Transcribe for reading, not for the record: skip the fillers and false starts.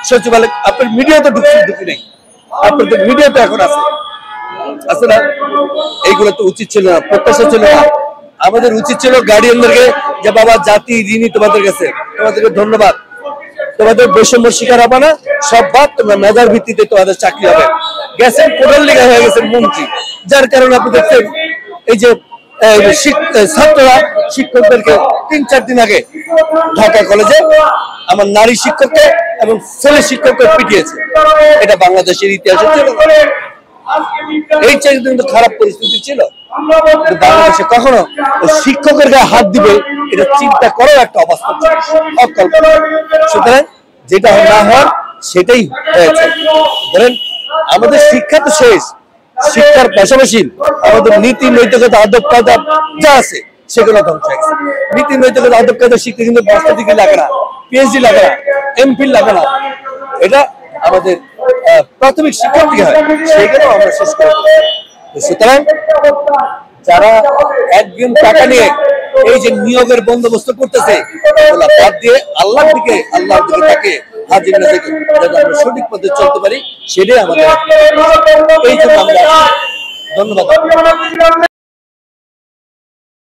সচিবালয় আপনার মিডিয়া তো ঢুকি নেই, আপনাদের মিডিয়া তো এখন আছে না। এইগুলো তো উচিত ছিল না, প্রত্যাশা ছিল না। আমাদের উচিত ছিল গার্ডিয়ানদেরকে যে বাবা জাতি ঋণী তোমাদের কাছে, তোমাদেরকে ধন্যবাদ, তোমাদের বৈষম্য শিকার হবে না, সব বাদ, তোমরা মেধার ভিত্তিতে তোমাদের চাকরি হবে। গেছেন কোটাল লিগা হয়ে গেছেন মন্ত্রী, যার কারণে আপনি দেখছেন এই যে ছাত্ররা শিক্ষকদেরকে 3-4 দিন আগে ঢাকা কলেজে আমার নারী শিক্ষককে এবং ছেলে শিক্ষককে পিটিয়েছে। এটা বাংলাদেশের ইতিহাসে ছিল, এই চাইতে কিন্তু খারাপ পরিস্থিতি ছিল। বাংলাদেশে কখনো শিক্ষকের গায়ে হাত দিবে এটা চিন্তা করার একটা অবস্থা ছিল, অকল্পনা। সুতরাং যেটা না হওয়ার সেটাই হয়েছে। ধরেন আমাদের শিক্ষা তো শেষ, শিক্ষার পাশাপাশি আমাদের নীতি নৈতিকতা আদব কায়দা যা আছে সেগুলো ধ্বংস হয়ে গেছে। নীতি নৈতিকতা আদব কায়দা শিখতে কিন্তু মাস্টার ডিগ্রি লাগে না, পিএইচডি লাগে না, এমফিল লাগে না, এটা আমাদের প্রাথমিক শিক্ষা থেকে হয়, সেখানেও আমরা শেষ করি। সুতরাং যারা একদিন টাকা নিয়ে এই যে নিয়োগের বন্দোবস্ত করতেছে বাদ দিয়ে আল্লাহর দিকে তাকে হাজির না থেকে যাতে আমরা সঠিক পথে চলতে পারি, সেটাই আমাদের। এই জন্য আমরা ধন্যবাদ।